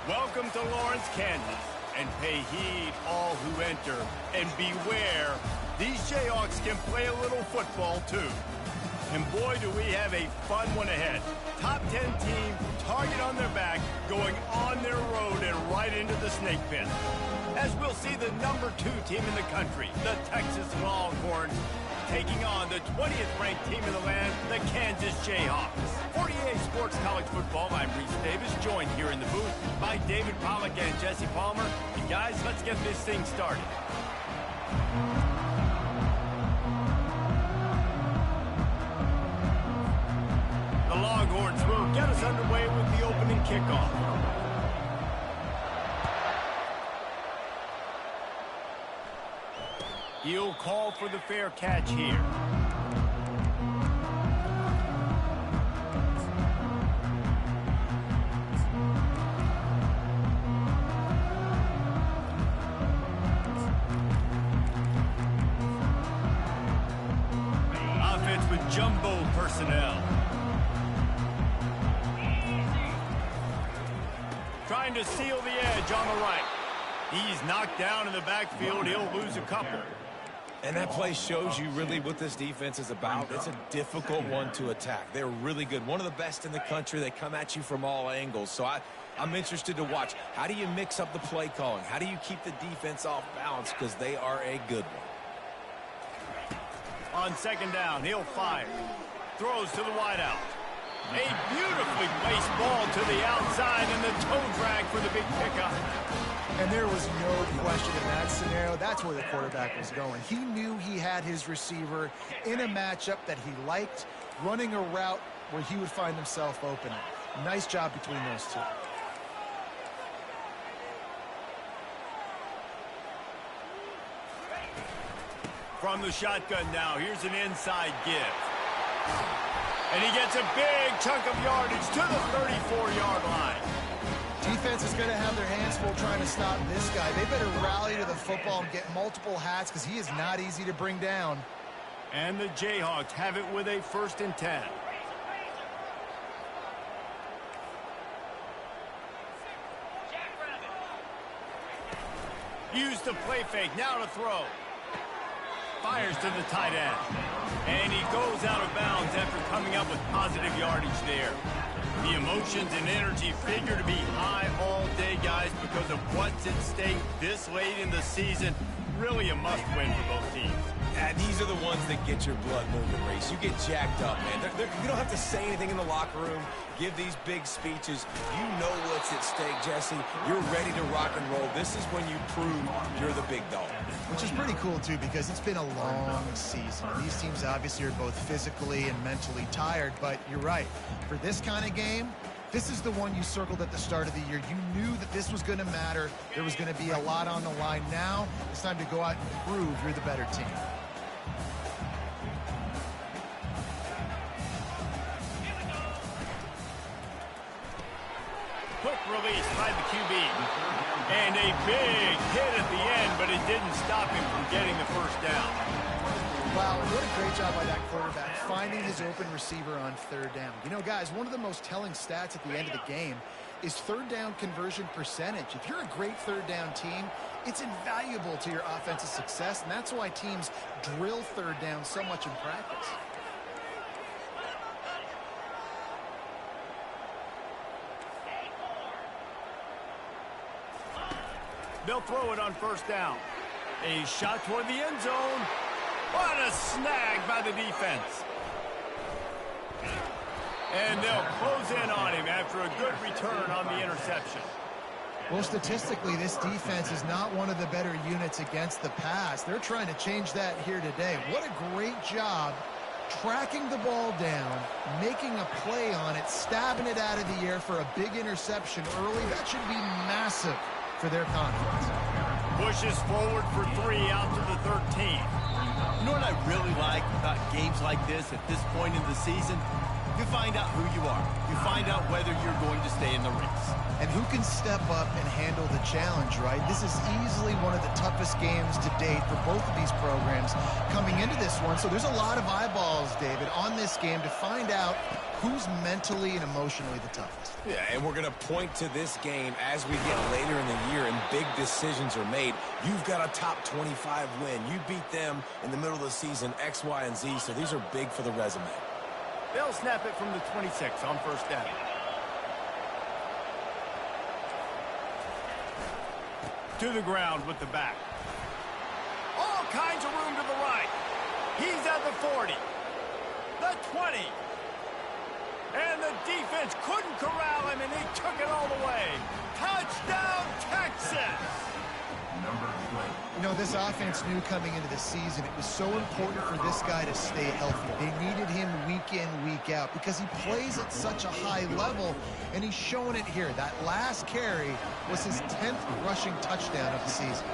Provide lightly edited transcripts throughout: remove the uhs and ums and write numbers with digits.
Welcome to Lawrence, Kansas, and pay heed all who enter, and beware, these Jayhawks can play a little football too. And boy, do we have a fun one ahead. Top 10 team, target on their back, going on their road and right into the snake pit. As we'll see the number 2 team in the country, the Texas Longhorns, taking on the 20th ranked team in the land, the Kansas Jayhawks. 48 Sports College Football, I'm Reese Davis, joined here in the booth by David Pollack and Jesse Palmer. And guys, let's get this thing started. The Longhorns will get us underway with the opening kickoff. He'll call for the fair catch here. Offense with jumbo personnel. Trying to seal the edge on the right. He's knocked down in the backfield. He'll lose a couple. And that play shows you really what this defense is about. It's a difficult one to attack. They're really good. One of the best in the country. They come at you from all angles. So I'm interested to watch. How do you mix up the play calling? How do you keep the defense off balance? Because they are a good one. On second down, he'll fire. Throws to the wideout. A beautifully placed ball to the outside and the toe drag for the big pickup. And there was no question in that scenario. That's where the quarterback was going. He knew he had his receiver in a matchup that he liked, running a route where he would find himself open. Nice job between those two. From the shotgun now, here's an inside give. And he gets a big chunk of yardage to the 34-yard line. Defense is going to have their hands full trying to stop this guy. They better rally to the football and get multiple hats because he is not easy to bring down. And the Jayhawks have it with a 1st and 10. Use the play fake, now to throw. Fires to the tight end. And he goes out of bounds after coming up with positive yardage there. The emotions and energy figure to be high all day, guys, because of what's at stake this late in the season. Really a must-win for both teams. And these are the ones that get your blood moving, Reese. You get jacked up, man. You don't have to say anything in the locker room, give these big speeches. You know what's at stake, Jesse. You're ready to rock and roll. This is when you prove you're the big dog. Which is pretty cool, too, because it's been a long season. These teams obviously are both physically and mentally tired, but you're right. For this kind of game, this is the one you circled at the start of the year. You knew that this was going to matter. There was going to be a lot on the line. Now it's time to go out and prove you're the better team. Quick release by the QB. And a big hit at the end, but it didn't stop him from getting the 1st down. Wow, what a great job by that quarterback, finding his open receiver on 3rd down. You know, guys, one of the most telling stats at the end of the game is 3rd down conversion percentage. If you're a great 3rd down team, it's invaluable to your offensive success, and that's why teams drill 3rd down so much in practice. They'll throw it on 1st down. A shot toward the end zone. What a snag by the defense. And they'll close in on him after a good return on the interception. Well, statistically, this defense is not one of the better units against the pass. They're trying to change that here today. What a great job tracking the ball down, making a play on it, stabbing it out of the air for a big interception early. That should be massive for their confidence. Pushes forward for 3 out to the 13. You know what I really like about games like this at this point in the season? You find out who you are. You find out whether you're going to stay in the race. And who can step up and handle the challenge, right? This is easily one of the toughest games to date for both of these programs coming into this one. So there's a lot of eyeballs, David, on this game to find out who's mentally and emotionally the toughest. Yeah, and we're going to point to this game as we get later in the year and big decisions are made. You've got a top 25 win. You beat them in the middle of the season, X, Y, and Z, so these are big for the resume. They'll snap it from the 26 on first down. To the ground with the back. All kinds of room to the right. He's at the 40. The 20. And the defense couldn't corral him, and he took it all the way. Touchdown, Texas! You know, this offense knew coming into the season it was so important for this guy to stay healthy. They needed him week in, week out because he plays at such a high level, and he's showing it here. That last carry was his 10th rushing touchdown of the season.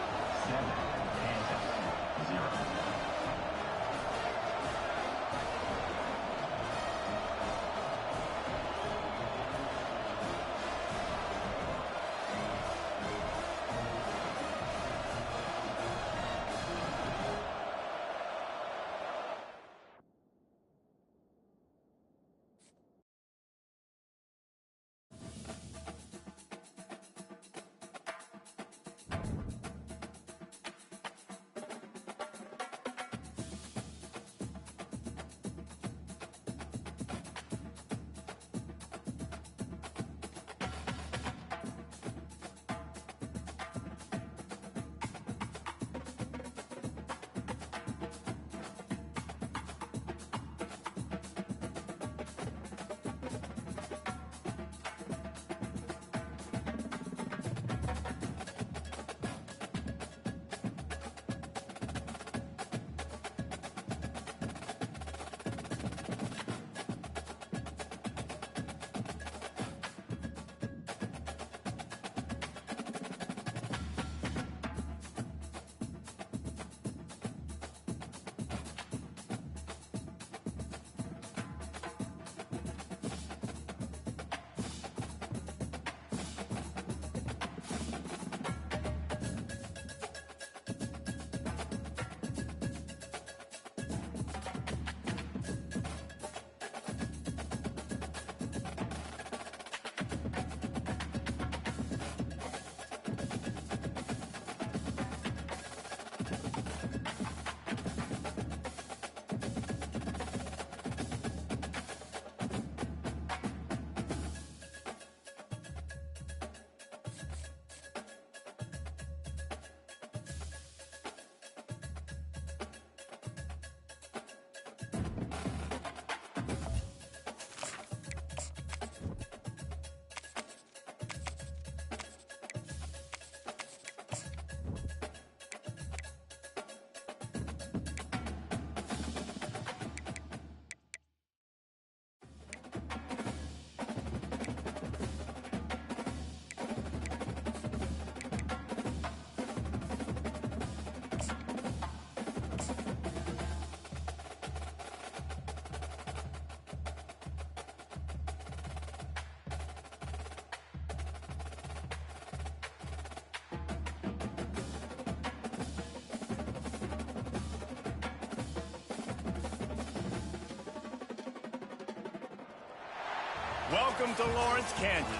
Welcome to Lawrence, Kansas,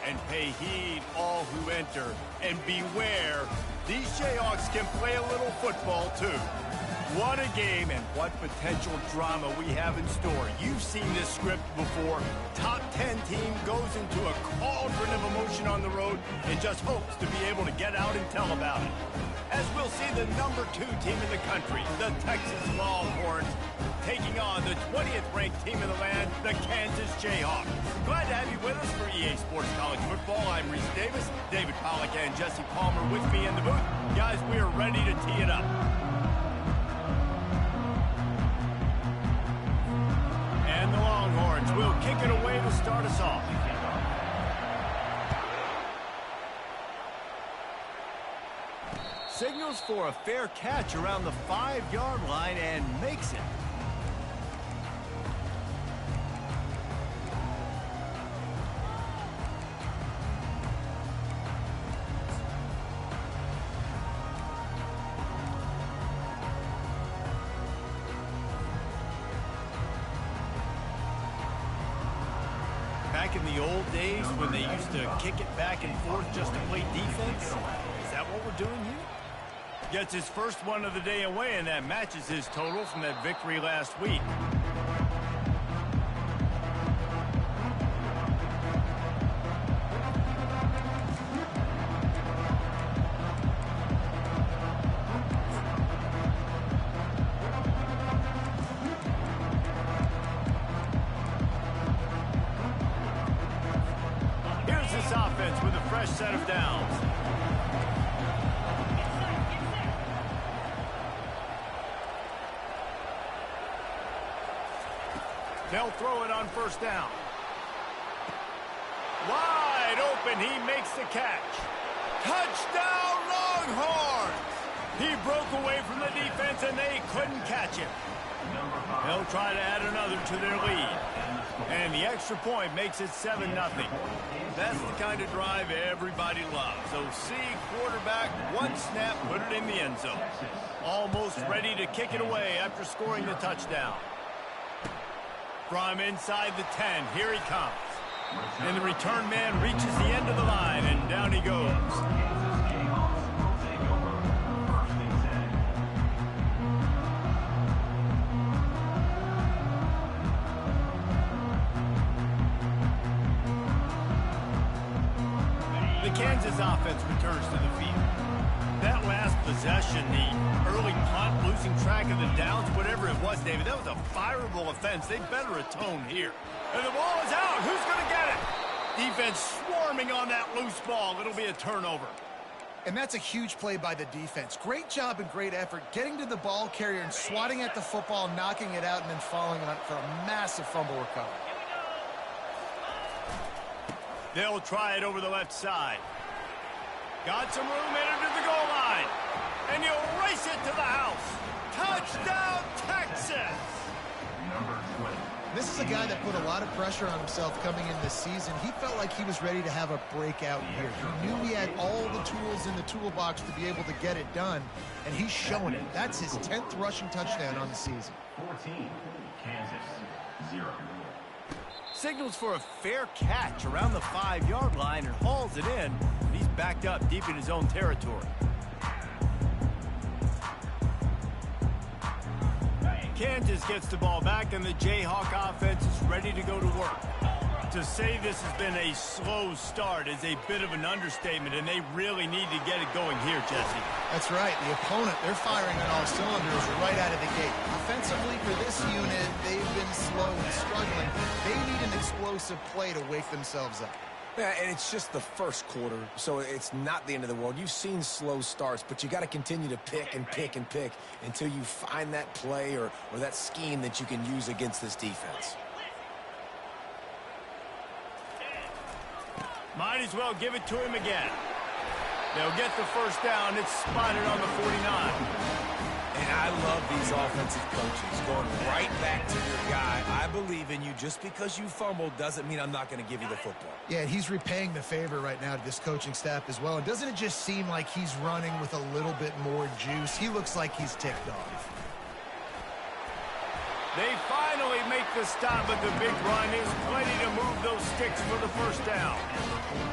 and pay heed all who enter, and beware, these Jayhawks can play a little football too. What a game and what potential drama we have in store. You've seen this script before. Top 10 team goes into a cauldron of emotion on the road and just hopes to be able to get out and tell about it. As we'll see the number 2 team in the country, the Texas Longhorns, taking on the 20th ranked team in the land, the Kansas Jayhawks. Glad to have you with us for EA Sports College Football. I'm Reese Davis, David Pollack and Jesse Palmer with me in the booth. Guys, we are ready to tee it up. And the Longhorns will kick it away to start us off. Signals for a fair catch around the 5-yard line and makes it. the old days when they used to kick it back and forth just to play defense? Is that what we're doing here? Gets his first one of the day away, and that matches his total from that victory last week. Offense with a fresh set of downs. They'll throw it on first down. Wide open, he makes the catch. Touchdown, Longhorns! He broke away from the defense and they couldn't catch him. They'll try to add another to their lead. And the extra point makes it 7-0. That's the kind of drive everybody loves. So see quarterback, one snap, put it in the end zone. Almost ready to kick it away after scoring the touchdown. From inside the 10, here he comes. And the return man reaches the end of the line, and down he goes. Kansas offense returns to the field. That last possession, the early punt, losing track of the downs, whatever it was, David, that was a fireable offense. They better atone here. And the ball is out. Who's going to get it? Defense swarming on that loose ball. It'll be a turnover. And that's a huge play by the defense. Great job and great effort getting to the ball carrier and swatting at the football, knocking it out, and then falling on it for a massive fumble recovery. They'll try it over the left side. Got some room, headed to the goal line. And he'll race it to the house. Touchdown, Texas! This is a guy that put a lot of pressure on himself coming in this season. He felt like he was ready to have a breakout year. He knew he had all the tools in the toolbox to be able to get it done, and he's showing it. That's his 10th rushing touchdown on the season. 14, Kansas, 0. Signals for a fair catch around the 5-yard line and hauls it in. He's backed up deep in his own territory. Kansas gets the ball back, and the Jayhawk offense is ready to go to work. To say this has been a slow start is a bit of an understatement, and they really need to get it going here, Jesse. That's right. The opponent, they're firing on all cylinders right out of the gate. Offensively, for this unit, they've been slow and struggling. They need an explosive play to wake themselves up. Yeah, and it's just the first quarter, so it's not the end of the world. You've seen slow starts, but you got to continue to pick and pick and pick until you find that play or that scheme that you can use against this defense. Might as well give it to him again. They'll get the first down. It's spotted on the 49. And I love these offensive coaches going right back to your guy. I believe in you. Just because you fumbled doesn't mean I'm not going to give you the football. Yeah, he's repaying the favor right now to this coaching staff as well. And doesn't it just seem like he's running with a little bit more juice? He looks like he's ticked off. They finally make the stop, but the big run is plenty to move those sticks for the first down.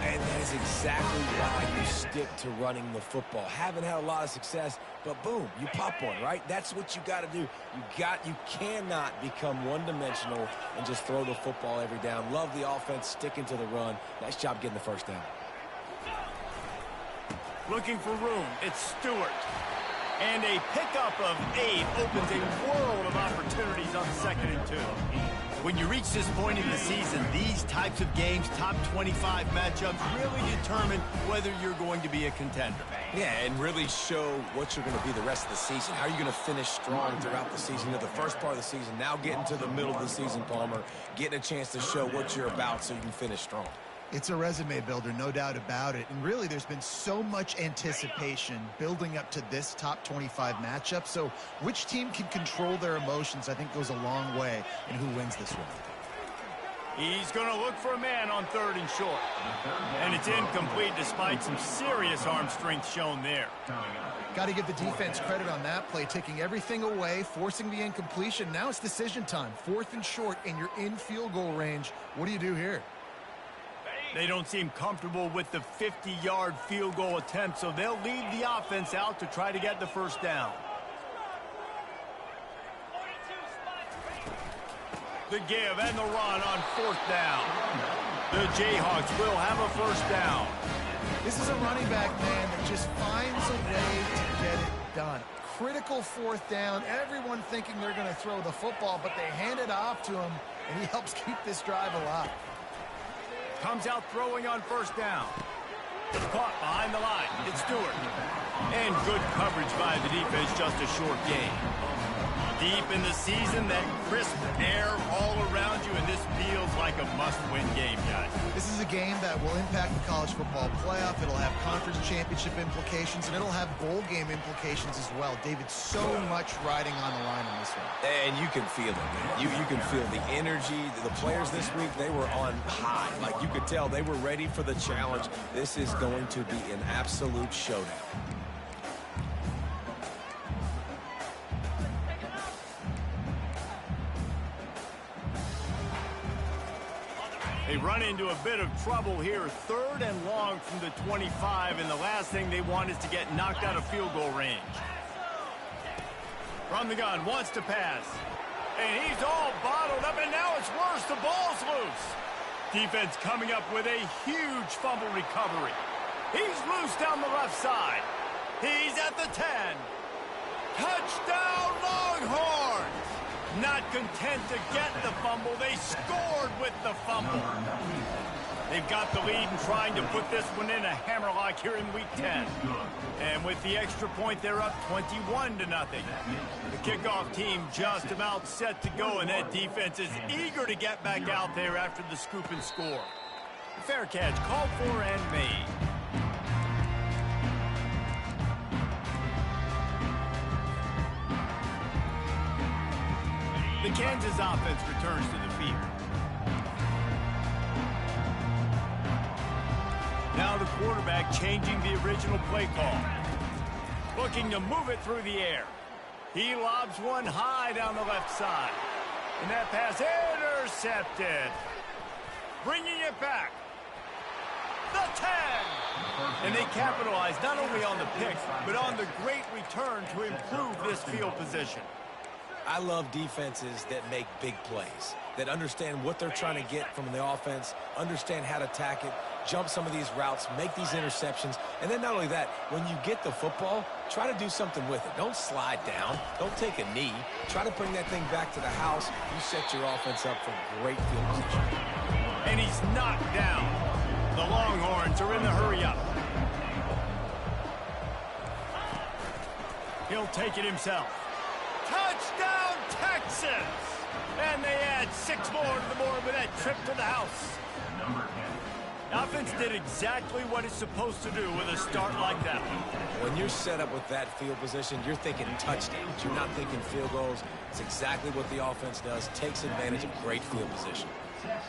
And that is exactly why you stick to running the football. Haven't had a lot of success, but boom, you pop one, right? That's what you got to do. You cannot become one-dimensional and just throw the football every down. Love the offense, sticking to the run. Nice job getting the first down. Looking for room, it's Stewart. And a pickup of 8 opens a world of opportunities on 2nd and 2. When you reach this point in the season, these types of games, top 25 matchups, really determine whether you're going to be a contender. Yeah, and really show what you're going to be the rest of the season. How are you going to finish strong throughout the season? You know, the first part of the season, now getting to the middle of the season, Palmer, getting a chance to show what you're about so you can finish strong. It's a resume builder, no doubt about it. And really, there's been so much anticipation building up to this top 25 matchup. So which team can control their emotions, I think, goes a long way in who wins this one. He's going to look for a man on 3rd and short. And it's incomplete despite some serious arm strength shown there. Got to give the defense credit on that play, taking everything away, forcing the incompletion. Now it's decision time. 4th and short, and you're in field goal range. What do you do here? They don't seem comfortable with the 50-yard field goal attempt, so they'll lead the offense out to try to get the first down. The give and the run on fourth down. The Jayhawks will have a first down. This is a running back, man, that just finds a way to get it done. Critical fourth down. Everyone thinking they're going to throw the football, but they hand it off to him, and he helps keep this drive alive. Comes out throwing on first down. Caught behind the line. It's Stewart. And good coverage by the defense, just a short gain. Deep in the season, that crisp air all around you, and this feels like a must-win game, guys. This is a game that will impact the college football playoff. It'll have conference championship implications, and it'll have bowl game implications as well. David, so much riding on the line in this one. And you can feel it, man. You can feel the energy. The players this week, they were on high. Like, you could tell they were ready for the challenge. This is going to be an absolute showdown. They run into a bit of trouble here. 3rd and long from the 25, and the last thing they want is to get knocked out of field goal range. From the gun, wants to pass. And he's all bottled up, and now it's worse. The ball's loose. Defense coming up with a huge fumble recovery. He's loose down the left side. He's at the 10. Touchdown, Longhorns! Not content to get the fumble, they scored with the fumble. They've got the lead and trying to put this one in a hammerlock here in Week 10. And with the extra point, they're up 21-0. The kickoff team just about set to go, and that defense is eager to get back out there after the scoop and score. Fair catch called for and made. The Kansas offense returns to the field. Now the quarterback changing the original play call. Looking to move it through the air. He lobs one high down the left side. And that pass intercepted. Bringing it back. The 10. And they capitalize not only on the pick, but on the great return to improve this field position. I love defenses that make big plays, that understand what they're trying to get from the offense, understand how to attack it, jump some of these routes, make these interceptions, and then not only that, when you get the football, try to do something with it. Don't slide down. Don't take a knee. Try to bring that thing back to the house. You set your offense up for great field position. And he's knocked down. The Longhorns are in the hurry-up. He'll take it himself. Touchdown, Texans! And they add 6 more to the board with that trip to the house. The offense did exactly what it's supposed to do with a start like that one. When you're set up with that field position, you're thinking touchdowns. You're not thinking field goals. It's exactly what the offense does. Takes advantage of great field position.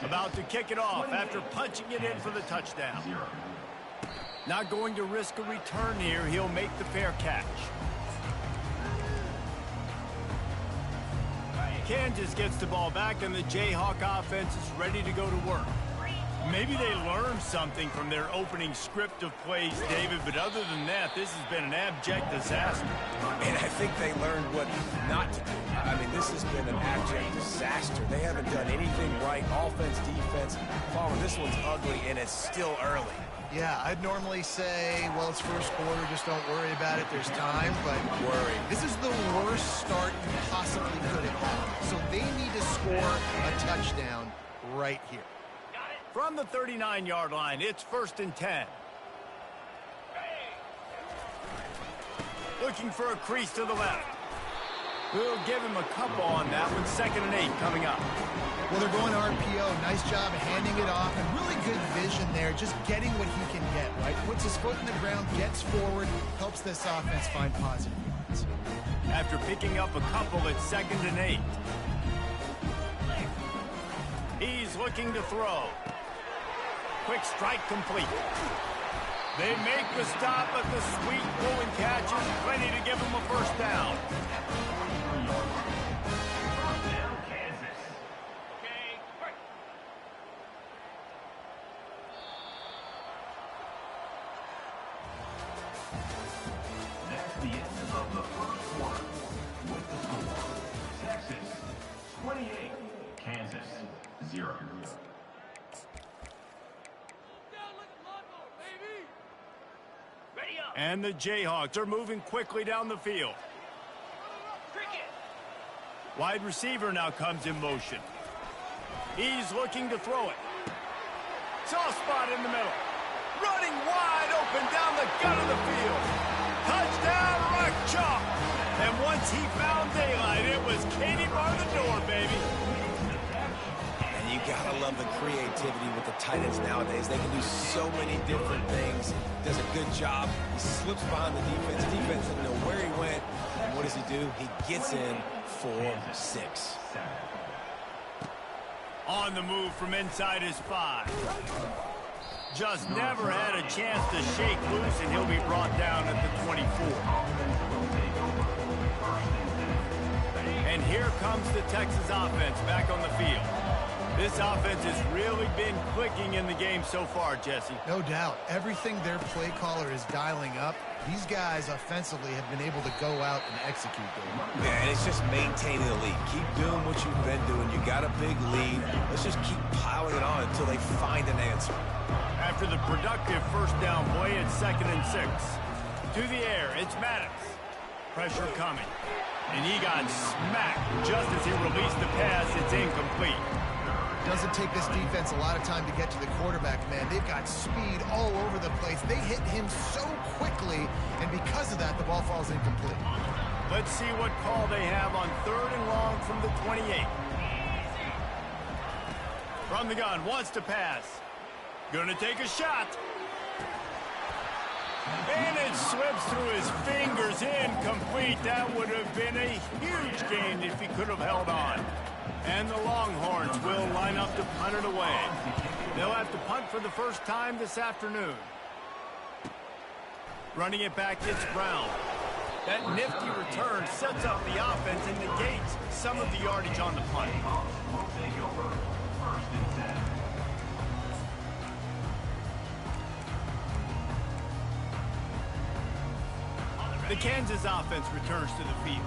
About to kick it off after punching it in for the touchdown. Not going to risk a return here. He'll make the fair catch. Kansas gets the ball back, and the Jayhawk offense is ready to go to work. Maybe they learned something from their opening script of plays, David, but other than that, this has been an abject disaster. And I think they learned what not to do. I mean, this has been an abject disaster. They haven't done anything right, offense, defense. Palmer, this one's ugly, and it's still early. Yeah, I'd normally say, well, it's first quarter, just don't worry about it, there's time, but Worry. this is the worst start you possibly could have had. So they need to score a touchdown right here. From the 39-yard line, it's 1st and 10. Looking for a crease to the left. We'll give him a couple on that one. 2nd and 8 coming up. Well, they're going RPO. Nice job handing it off, and really good vision there, just getting what he can get, right? Puts his foot in the ground, gets forward, helps this offense find positive yards. After picking up a couple, it's 2nd and 8. He's looking to throw. Quick strike complete. They make the stop, but the sweet pulling catch is plenty to give him a first down. That's the end of the first quarter. With the score, Texas 28, Kansas 0. And the Jayhawks are moving quickly down the field. Wide receiver now comes in motion. He's looking to throw it. Soft spot in the middle. Running wide open down the gut of the field. Touchdown, Rock Chalk. And once he found daylight, it was Katie bar the door, baby. And you gotta love the creativity with the tight ends nowadays. They can do so many different things. Does a good job. He slips behind the defense. Defense doesn't know where he went. And what does he do? He gets in for 6. On the move from inside his 5. Just never had a chance to shake loose, and he'll be brought down at the 24. And here comes the Texas offense back on the field. This offense has really been clicking in the game so far, Jesse. No doubt. Everything their play caller is dialing up, these guys offensively have been able to go out and execute them. Yeah, and it's just maintaining the lead. Keep doing what you've been doing. You got a big lead. Let's just keep piling it on until they find an answer. After the productive first down play, it's 2nd and 6. To the air, it's Maddox. Pressure coming. And he got smacked just as he released the pass. It's incomplete. Doesn't take this defense a lot of time to get to the quarterback, man. They've got speed all over the place. They hit him so quickly, and because of that, the ball falls incomplete. Let's see what call they have on 3rd and long from the 28. From the gun, wants to pass. Gonna take a shot. And it slips through his fingers, incomplete. That would have been a huge gain if he could have held on. And the Longhorns will line up to punt it away. They'll have to punt for the first time this afternoon. Running it back, it's Brown. That nifty return sets up the offense and negates some of the yardage on the punt. The Kansas offense returns to the field.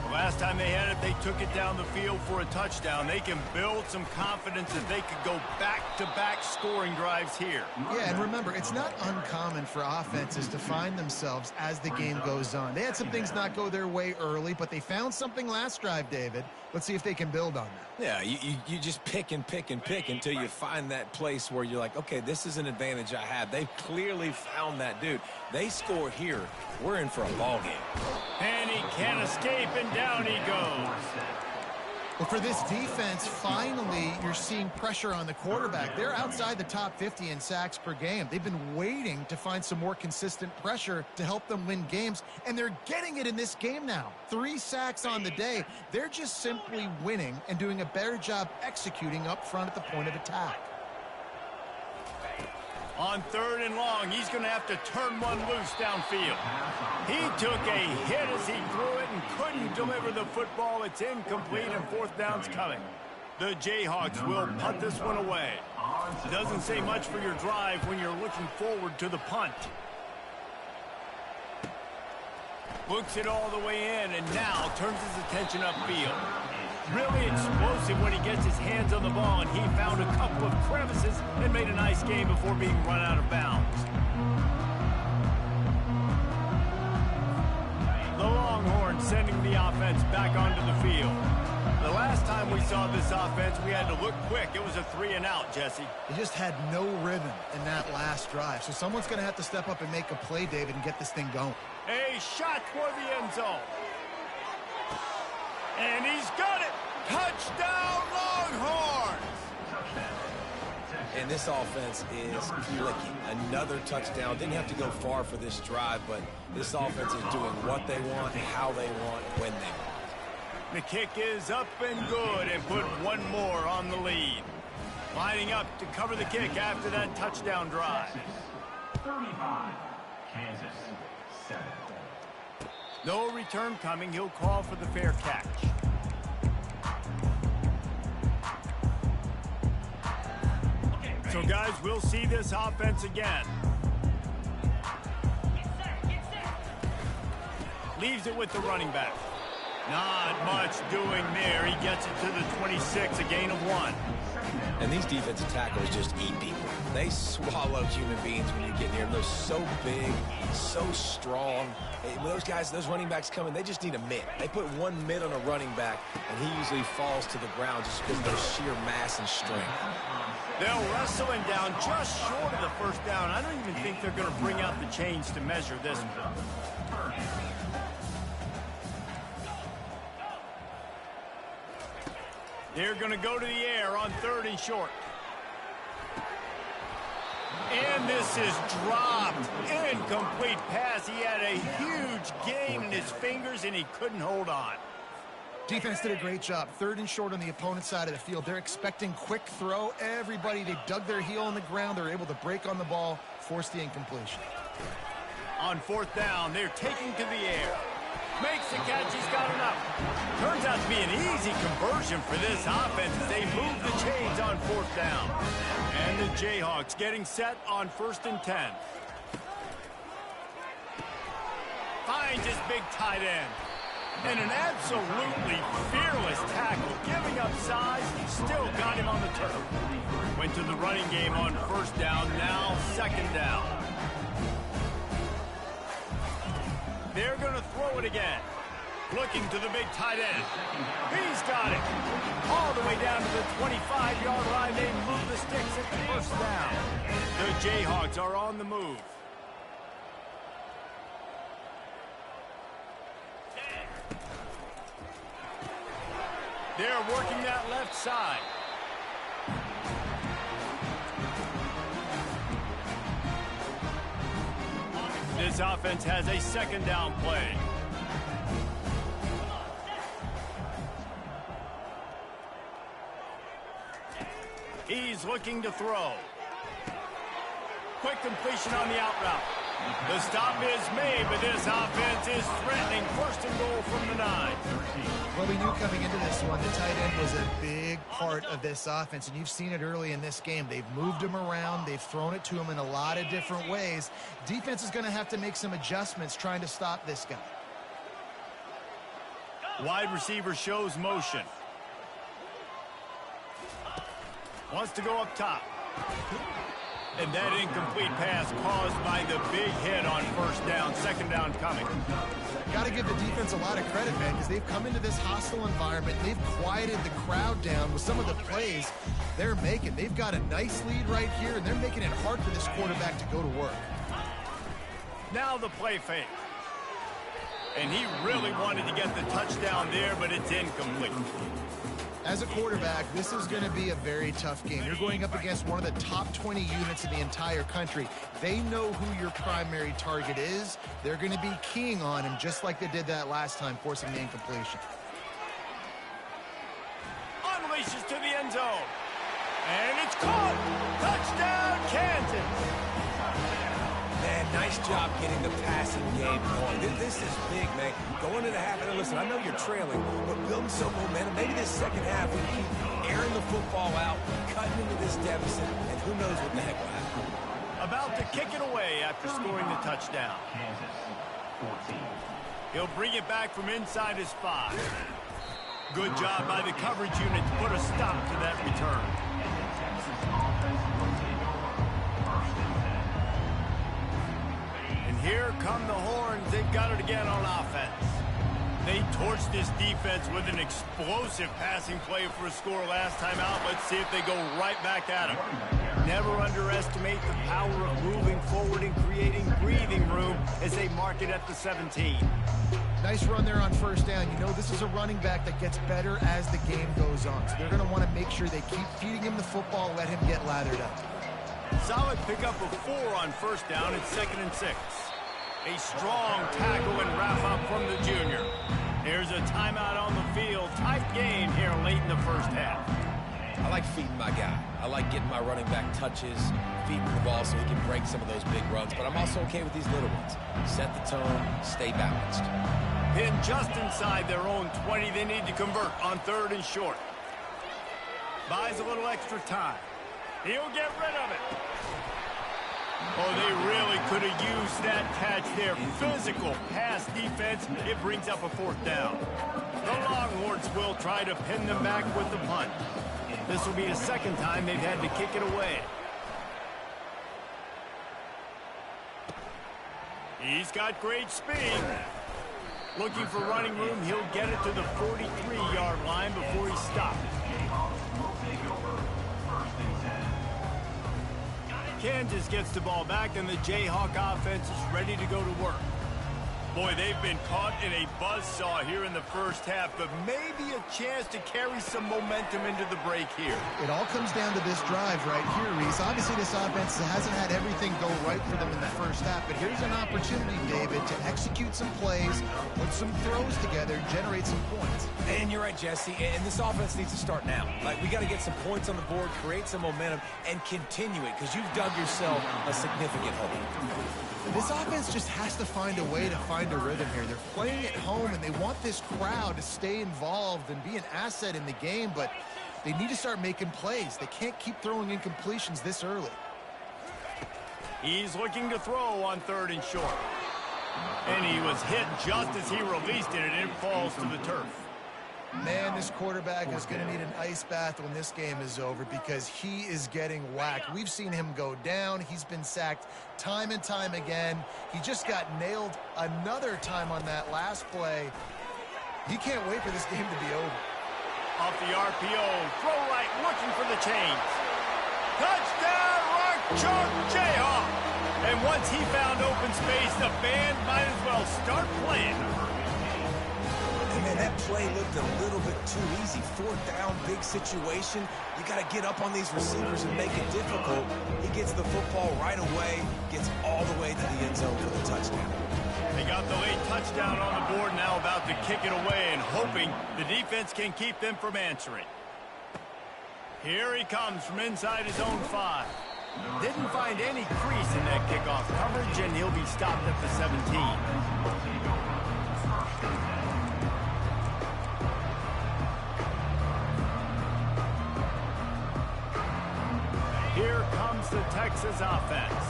The last time they had it, they took it down the field for a touchdown. They can build some confidence that they could go back-to-back scoring drives here. Yeah, and remember, it's not uncommon for offenses to find themselves as the game goes on. They had some things not go their way early, but they found something last drive, David. Let's see if they can build on that. Yeah, you just pick and pick and pick until you find that place where you're like, okay, this is an advantage I have. They've clearly found that, dude. They score here. We're in for a ball game. And he can't escape, and down he goes. Well, for this defense, finally, you're seeing pressure on the quarterback. They're outside the top 50 in sacks per game. They've been waiting to find some more consistent pressure to help them win games, and they're getting it in this game now. 3 sacks on the day. They're just simply winning and doing a better job executing up front at the point of attack. On 3rd and long, he's going to have to turn one loose downfield. He took a hit as he threw it and couldn't deliver the football. It's incomplete, and 4th down's coming. The Jayhawks will punt this one away. Doesn't say much for your drive when you're looking forward to the punt. Looks it all the way in, and now turns his attention upfield. Really explosive when he gets his hands on the ball, and he found a couple of crevices and made a nice game before being run out of bounds. The Longhorns sending the offense back onto the field. The last time we saw this offense, we had to look quick. It was a 3-and-out, Jesse. They just had no rhythm in that last drive, so someone's going to have to step up and make a play, David, and get this thing going. A shot toward the end zone. And he's got it! Touchdown, Longhorns! And this offense is clicking. Another touchdown. Didn't have to go far for this drive, but this offense is doing what they want, how they want, when they want. The kick is up and good, and put one more on the lead. Lining up to cover the kick after that touchdown drive. 35, Kansas 7. No return coming. He'll call for the fair catch. So, guys, we'll see this offense again. Leaves it with the running back. Not much doing there. He gets it to the 26, a gain of 1. And these defensive tackles just eat people. They swallow human beings when you get near them. They're so big, so strong. When those guys, those running backs come in, they just need a mitt. They put one mitt on a running back, and he usually falls to the ground just because of their sheer mass and strength. They'll wrestle him down just short of the first down. I don't even think they're going to bring out the chains to measure this one. They're going to go to the air on 3rd and short. And this is dropped. Incomplete pass. He had a huge gain in his fingers, and he couldn't hold on. Defense did a great job. 3rd and short on the opponent's side of the field. They're expecting quick throw. Everybody, they dug their heel on the ground. They're able to break on the ball, force the incompletion. On 4th down, they're taking to the air. Makes the catch, he's got enough. Turns out to be an easy conversion for this offense as they move the chains on 4th down. And the Jayhawks getting set on 1st and 10. Finds his big tight end. And an absolutely fearless tackle, giving up size, still got him on the turf. Went to the running game on 1st down, now 2nd down. They're going to throw it again. Looking to the big tight end. He's got it. All the way down to the 25-yard line. They move the sticks at the 1st down. The Jayhawks are on the move. They're working that left side. This offense has a 2nd down play. He's looking to throw. Quick completion on the out route. The stop is made, but this offense is threatening 1st and goal from the 9. Well, we knew coming into this one, the tight end was a big part of this offense, and you've seen it early in this game. They've moved him around. They've thrown it to him in a lot of different ways. Defense is going to have to make some adjustments trying to stop this guy. Wide receiver shows motion. Wants to go up top. And that incomplete pass caused by the big hit on 1st down, 2nd down coming. Got to give the defense a lot of credit, man, because they've come into this hostile environment. They've quieted the crowd down with some of the plays they're making. They've got a nice lead right here, and they're making it hard for this quarterback to go to work. Now the play fake. And he really wanted to get the touchdown there, but it's incomplete. As a quarterback, this is going to be a very tough game. You're going up against one of the top 20 units in the entire country. They know who your primary target is. They're going to be keying on him just like they did that last time, forcing the incompletion. Unleashes to the end zone. And it's caught. Touchdown, Kansas. Man, nice job getting the passing game going. This is big, man. Going into the half, and listen, I know you're trailing, but building some momentum. Maybe this 2nd half, we keep airing the football out, cutting into this deficit, and who knows what the heck will happen. About to kick it away after scoring the touchdown. He'll bring it back from inside his 5. Good job by the coverage unit to put a stop to that return. Here come the horns. They've got it again on offense. They torched this defense with an explosive passing play for a score last time out. Let's see if they go right back at them. Never underestimate the power of moving forward and creating breathing room as they mark it at the 17. Nice run there on 1st down. You know, this is a running back that gets better as the game goes on. So they're going to want to make sure they keep feeding him the football, let him get lathered up. Solid pickup of 4 on 1st down. It's 2nd and 6. A strong tackle and wrap up from the junior. Here's a timeout on the field. Tight game here late in the 1st half. I like feeding my guy. I like getting my running back touches, feeding the ball so he can break some of those big runs. But I'm also okay with these little ones. Set the tone, stay balanced. Pinned just inside their own 20. They need to convert on 3rd and short. Buys a little extra time. He'll get rid of it. Oh, they really could have used that catch there. Physical pass defense. It brings up a fourth down. The Longhorns will try to pin them back with the punt. This will be the second time they've had to kick it away. He's got great speed. Looking for running room, he'll get it to the 43-yard line before he stops. Kansas gets the ball back, and the Jayhawk offense is ready to go to work. Boy, they've been caught in a buzzsaw here in the first half, but maybe a chance to carry some momentum into the break here. It all comes down to this drive right here, Reese. Obviously, this offense hasn't had everything go right for them in the first half, but here's an opportunity, David, to execute some plays, put some throws together, generate some points. And you're right, Jesse, and this offense needs to start now. Like, we got to get some points on the board, create some momentum, and continue it, because you've dug yourself a significant hole. This offense just has to find a way to find a rhythm here. They're playing at home, and they want this crowd to stay involved and be an asset in the game, but they need to start making plays. They can't keep throwing incompletions this early. He's looking to throw on 3rd and short. And he was hit just as he released it, and it falls to the turf. Man, this quarterback is going to need an ice bath when this game is over because he is getting whacked. We've seen him go down. He's been sacked time and time again. He just got nailed another time on that last play. He can't wait for this game to be over. Off the RPO, throw right, looking for the chains. Touchdown, Rock Chalk Jayhawk! And once he found open space, the band might as well start playing. Man, that play looked a little bit too easy. 4th down, big situation. You got to get up on these receivers and make it difficult. He gets the football right away, gets all the way to the end zone for the touchdown. They got the late touchdown on the board, now about to kick it away and hoping the defense can keep them from answering. Here he comes from inside his own 5. Didn't find any crease in that kickoff coverage, and he'll be stopped at the 17. Here comes the Texas offense.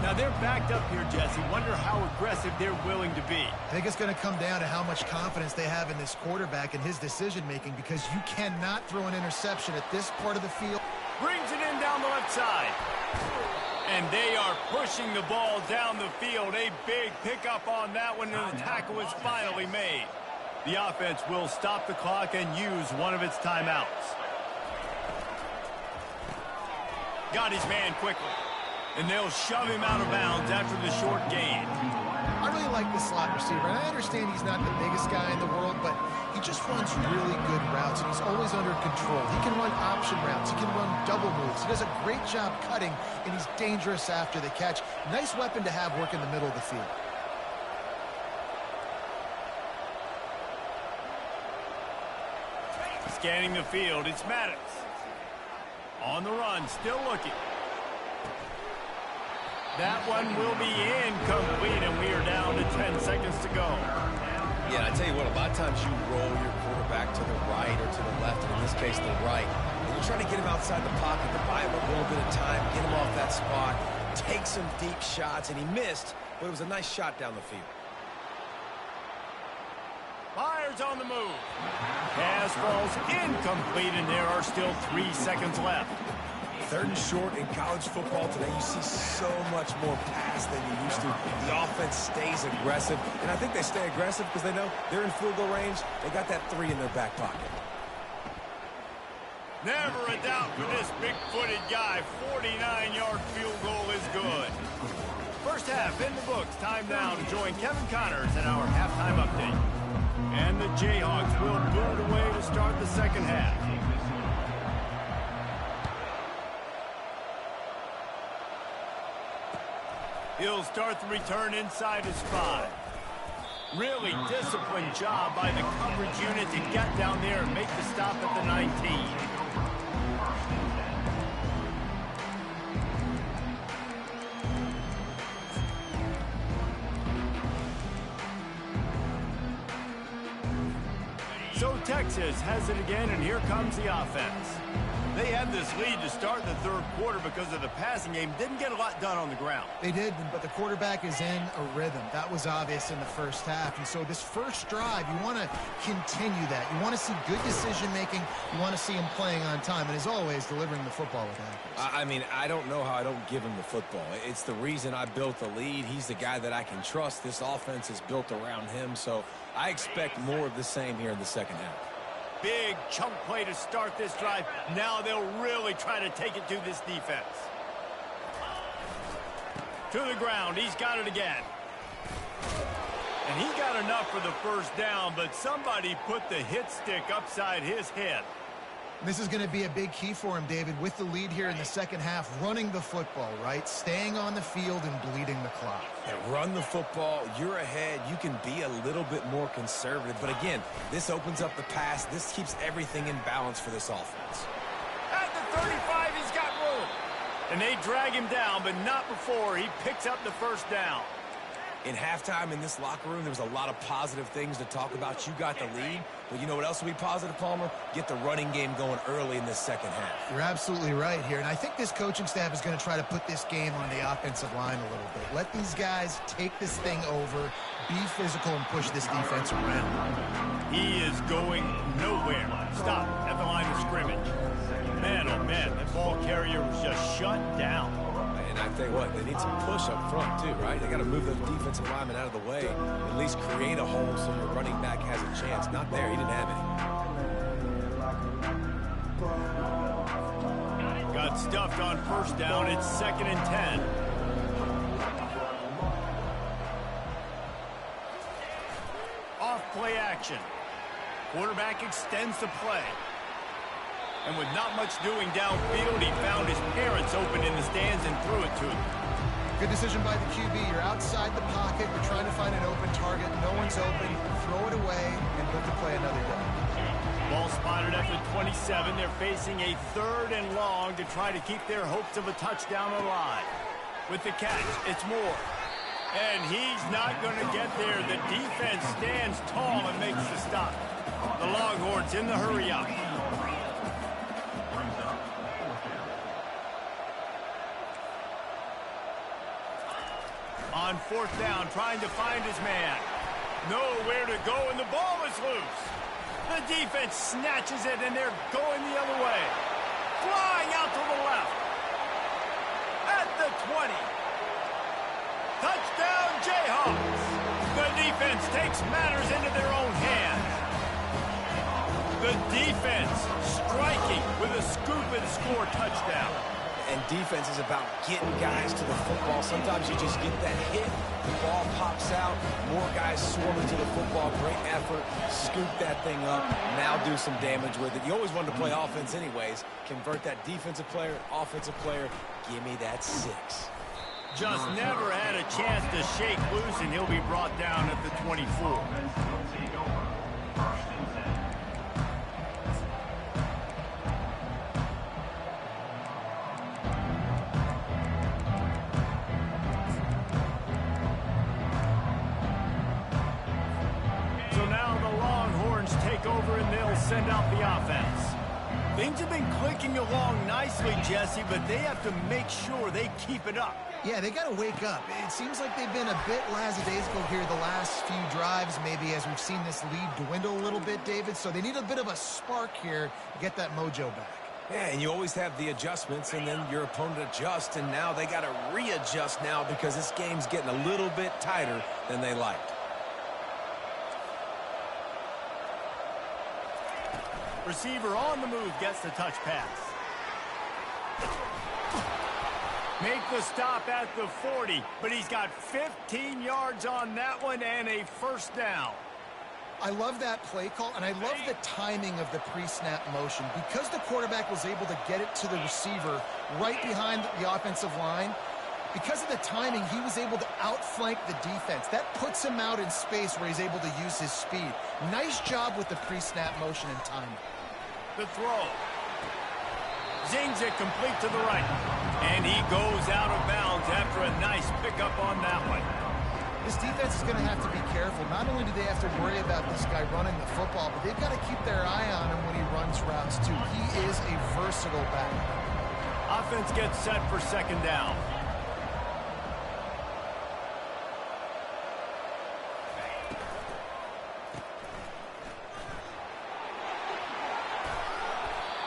Now they're backed up here, Jesse. Wonder how aggressive they're willing to be. I think it's going to come down to how much confidence they have in this quarterback and his decision-making because you cannot throw an interception at this part of the field. Brings it in down the left side. And they are pushing the ball down the field. A big pickup on that one, and the tackle is finally made. The offense will stop the clock and use one of its timeouts. Got his man quickly. And they'll shove him out of bounds after the short gain. I really like this slot receiver. And I understand he's not the biggest guy in the world, but he just runs really good routes, and he's always under control. He can run option routes. He can run double moves. He does a great job cutting, and he's dangerous after the catch. Nice weapon to have work in the middle of the field. Scanning the field, it's Maddox. On the run, still looking. That one will be incomplete, and we are down to 10 seconds to go. Yeah, I tell you what, a lot of times you roll your quarterback to the right or to the left, and in this case, the right. And you're trying to get him outside the pocket to buy him a little bit of time, get him off that spot, take some deep shots, and he missed, but it was a nice shot down the field. Myers on the move. Pass falls incomplete, and there are still 3 seconds left. 3rd and short in college football today, you see so much more pass than you used to. The offense stays aggressive, and I think they stay aggressive because they know they're in field goal range. They got that 3 in their back pocket. Never a doubt for this big-footed guy. 49-yard field goal is good. First half in the books. Time now to join Kevin Connors in our halftime update. And the Jayhawks will boot it away to start the second half. He'll start the return inside his 5. Really disciplined job by the coverage unit to get down there and make the stop at the 19. So Texas has it again, and here comes the offense. They had this lead to start the third quarter because of the passing game. Didn't get a lot done on the ground. They did, but the quarterback is in a rhythm. That was obvious in the first half. And so this first drive, you want to continue that. You want to see good decision-making. You want to see him playing on time. And as always, delivering the football with accuracy. I mean, I don't know how I don't give him the football. It's the reason I built the lead. He's the guy that I can trust. This offense is built around him. So I expect more of the same here in the second half. Big chunk play to start this drive. Now they'll really try to take it to this defense. To the ground. He's got it again. And he got enough for the first down, but somebody put the hit stick upside his head. This is going to be a big key for him, David, with the lead here in the second half, running the football, right? Staying on the field and bleeding the clock. Yeah, run the football. You're ahead. You can be a little bit more conservative. But again, this opens up the pass. This keeps everything in balance for this offense. At the 35, he's got room. And they drag him down, but not before he picks up the first down. In halftime in this locker room, there was a lot of positive things to talk about. You got the lead, but you know what else will be positive, Palmer? Get the running game going early in this second half. You're absolutely right here, and I think this coaching staff is going to try to put this game on the offensive line a little bit. Let these guys take this thing over, be physical, and push this defense around. He is going nowhere. Stop at the line of scrimmage. Man, oh man, that ball carrier was just shut down. And I tell you what, they need some push up front too, right? They got to move those defensive linemen out of the way, at least create a hole so your running back has a chance. Not there, he didn't have any. Got stuffed on first down. It's 2nd and 10. Off play action. Quarterback extends the play. And with not much doing downfield, he found his parents open in the stands and threw it to him. Good decision by the QB. You're outside the pocket. You're trying to find an open target. No one's open. Throw it away and look to play another down. Ball spotted at the 27. They're facing a 3rd and long to try to keep their hopes of a touchdown alive. With the catch, it's Moore. And he's not going to get there. The defense stands tall and makes the stop. The Longhorns in the hurry-up. On 4th down, trying to find his man. Nowhere to go, and the ball is loose. The defense snatches it, and they're going the other way. Flying out to the left. At the 20. Touchdown, Jayhawks. The defense takes matters into their own hands. The defense striking with a scoop and score touchdown. And defense is about getting guys to the football. Sometimes you just get that hit, the ball pops out, more guys swarming to the football. Great effort, scoop that thing up, now do some damage with it. You always wanted to play offense anyways. Convert that defensive player, offensive player, give me that 6. Just never had a chance to shake loose, and he'll be brought down at the 24. Over and they'll send out the offense. Things have been clicking along nicely, Jesse, but they have to make sure they keep it up. Yeah, they got to wake up. It seems like they've been a bit lackadaisical here the last few drives, maybe as we've seen this lead dwindle a little bit, David. So they need a bit of a spark here to get that mojo back. Yeah, and you always have the adjustments, and then your opponent adjusts, and now they got to readjust now because this game's getting a little bit tighter than they liked. Receiver on the move gets the touch pass. Make the stop at the 40, but he's got 15 yards on that one and a first down. I love that play call, and I love the timing of the pre-snap motion. Because the quarterback was able to get it to the receiver right behind the offensive line, because of the timing, he was able to outflank the defense. That puts him out in space where he's able to use his speed. Nice job with the pre-snap motion and timing. The throw. Zings it complete to the right. And he goes out of bounds after a nice pickup on that one. This defense is going to have to be careful. Not only do they have to worry about this guy running the football, but they've got to keep their eye on him when he runs routes too. He is a versatile back. Offense gets set for second down.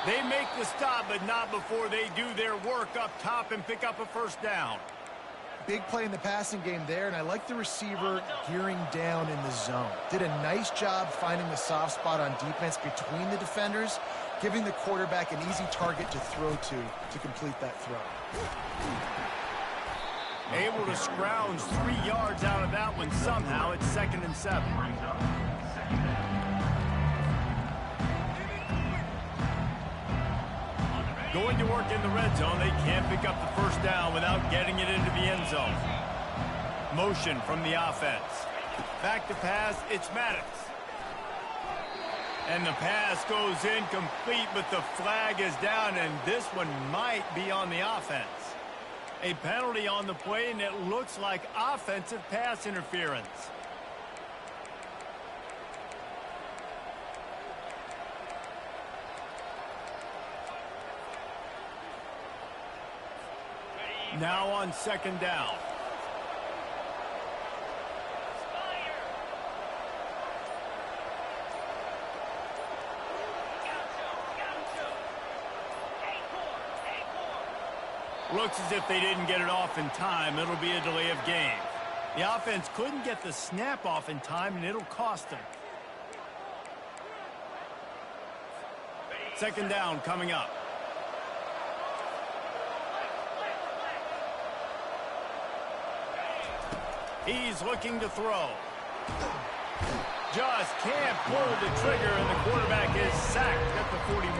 They make the stop, but not before they do their work up top and pick up a first down. Big play in the passing game there, and I like the receiver gearing down in the zone. Did a nice job finding the soft spot on defense between the defenders, giving the quarterback an easy target to throw to complete that throw. Able to scrounge 3 yards out of that one somehow. It's 2nd and 7. Going to work in the red zone. They can't pick up the first down without getting it into the end zone. Motion from the offense. Back to pass. It's Maddox. And the pass goes incomplete, but the flag is down, and this one might be on the offense. A penalty on the play, and it looks like offensive pass interference. Now on second down. Looks as if they didn't get it off in time. It'll be a delay of game. The offense couldn't get the snap off in time, and it'll cost them. Second down coming up. He's looking to throw. Just can't pull the trigger, and the quarterback is sacked at the 41.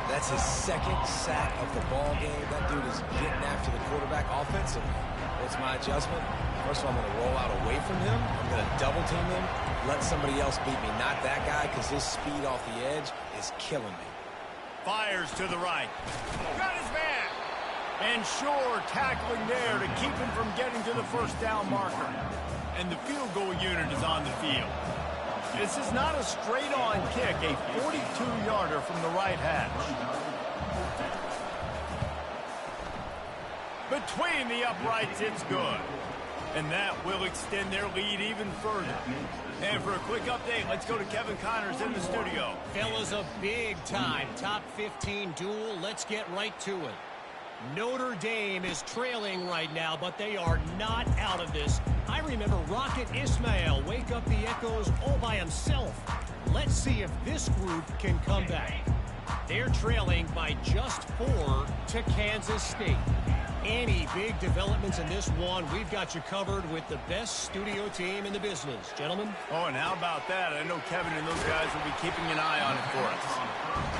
That's his second sack of the ball game. That dude is getting after the quarterback offensively. What's my adjustment? First of all, I'm going to roll out away from him. I'm going to double team him, let somebody else beat me, not that guy, because his speed off the edge is killing me. Fires to the right. Got his man. And Shore tackling there to keep him from getting to the first down marker. And the field goal unit is on the field. This is not a straight-on kick, a 42-yarder from the right hash. Between the uprights, it's good. And that will extend their lead even further. And for a quick update, let's go to Kevin Connors in the studio. Fellas, a big-time top 15 duel. Let's get right to it. Notre Dame is trailing right now, but they are not out of this. I remember Rocket Ismail wake up the echoes all by himself. Let's see if this group can come back. They're trailing by just 4 to Kansas State. Any big developments in this one, we've got you covered with the best studio team in the business. Gentlemen? Oh, and how about that? I know Kevin and those guys will be keeping an eye on it for us.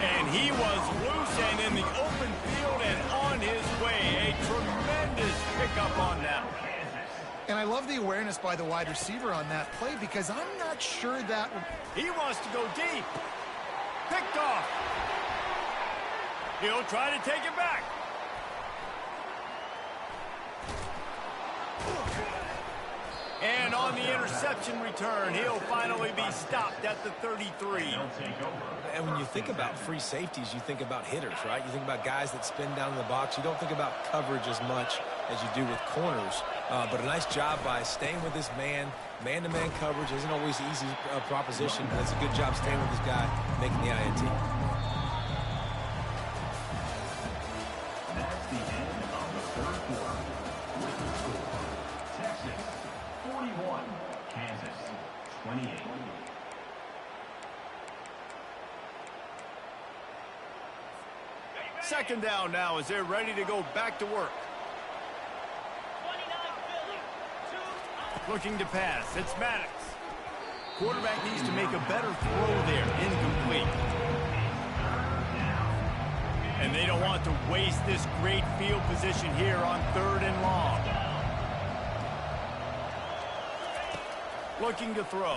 And he was loose and in the open field and on his way. A tremendous pickup on that one. And I love the awareness by the wide receiver on that play, because I'm not sure that... He wants to go deep. Picked off. He'll try to take it back. And on the interception return, he'll finally be stopped at the 33. And when you think about free safeties, you think about hitters, right? You think about guys that spin down in the box. You don't think about coverage as much as you do with corners. But a nice job by staying with this man. Man-to-man coverage isn't always an easy proposition, but it's a good job staying with this guy, making the INT. That's the end of the third quarter. With the score, Texas 41, Kansas 28. Second down now as they're ready to go back to work. Looking to pass. It's Maddox. Quarterback needs to make a better throw there. Incomplete. And they don't want to waste this great field position here on 3rd and long. Looking to throw.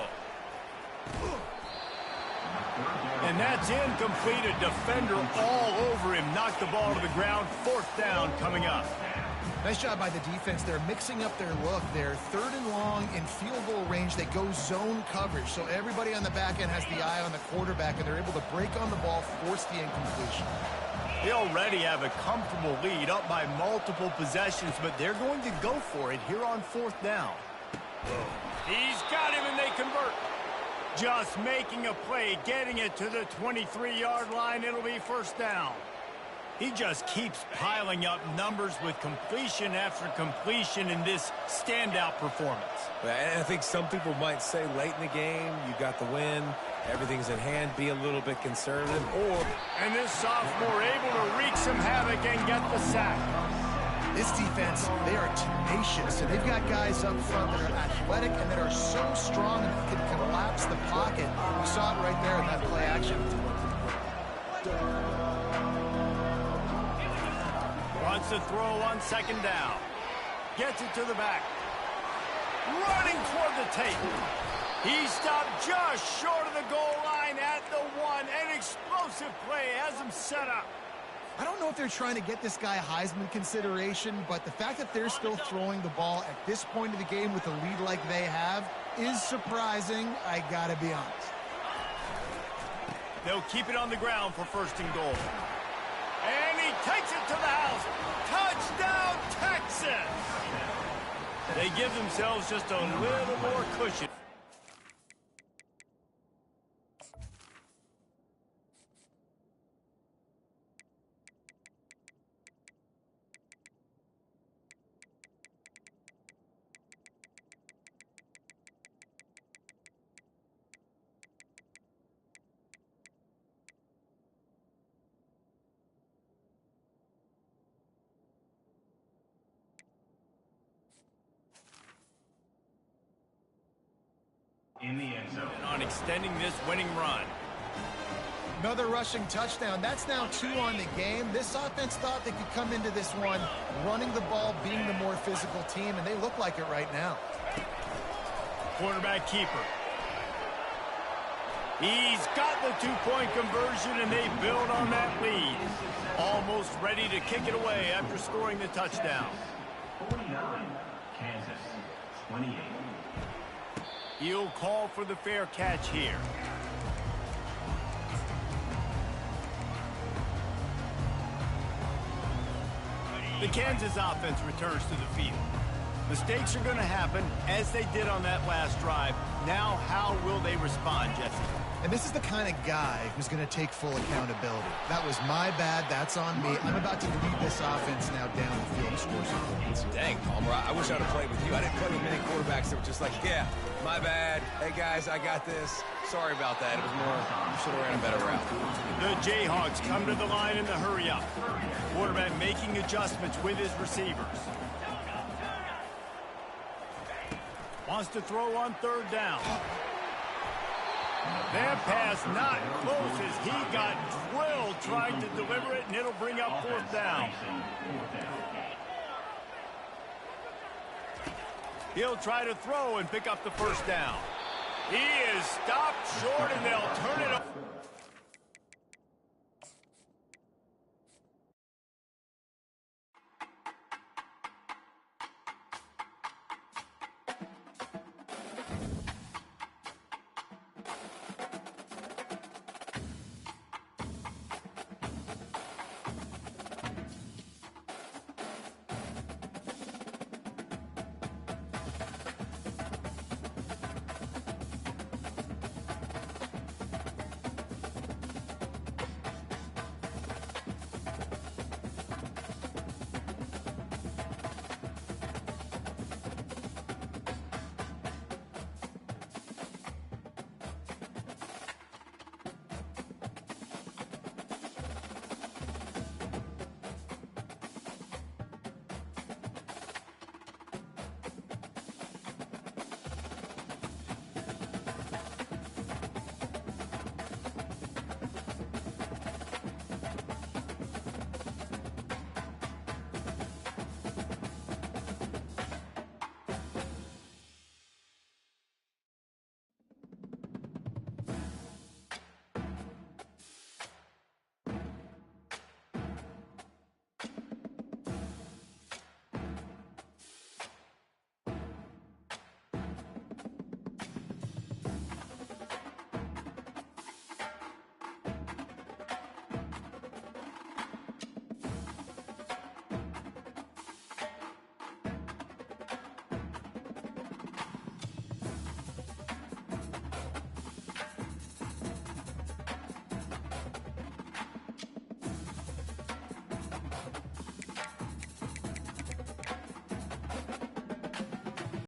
And that's incomplete. A defender all over him. Knocked the ball to the ground. 4th down coming up. Nice job by the defense. They're mixing up their look. They're 3rd and long in field goal range. They go zone coverage. So everybody on the back end has the eye on the quarterback, and they're able to break on the ball, force the incompletion. They already have a comfortable lead up by multiple possessions, but they're going to go for it here on 4th down. He's got him, and they convert. Just making a play, getting it to the 23-yard line. It'll be 1st down. He just keeps piling up numbers with completion after completion in this standout performance. And I think some people might say late in the game, you got the win, everything's in hand, be a little bit conservative. And this sophomore able to wreak some havoc and get the sack. This defense, they are tenacious, and they've got guys up front that are athletic and that are so strong and can collapse the pocket. We saw it right there in that play action. Wants to throw on 2nd down. Gets it to the back. Running toward the tape. He stopped just short of the goal line at the 1. An explosive play has him set up. I don't know if they're trying to get this guy Heisman consideration, but the fact that they're still throwing the ball at this point of the game with a lead like they have is surprising, I gotta be honest. They'll keep it on the ground for 1st and goal. And he takes it to the house. Touchdown, Texas! They give themselves just a little more cushion. In the end zone. On extending this winning run. Another rushing touchdown. That's now 2 on the game. This offense thought they could come into this one running the ball, being the more physical team, and they look like it right now. Quarterback keeper. He's got the 2-point conversion, and they build on that lead. Almost ready to kick it away after scoring the touchdown. 49, Kansas, 28. He'll call for the fair catch here. The Kansas offense returns to the field. Mistakes are going to happen, as they did on that last drive. Now, how will they respond, Jesse? And this is the kind of guy who's going to take full accountability. That was my bad. That's on me. I'm about to lead this offense now down the field to score some points. Dang, Palmer, I wish I'd have played with you. I didn't play with many quarterbacks that were just like, yeah, my bad. Hey, guys, I got this. Sorry about that. It was more, you should have ran a better route. The Jayhawks come to the line in the hurry-up. Quarterback making adjustments with his receivers. Wants to throw on 3rd down. That pass not close as he got drilled trying to deliver it, and it'll bring up 4th down. He'll try to throw and pick up the 1st down. He is stopped short, and they'll turn it up.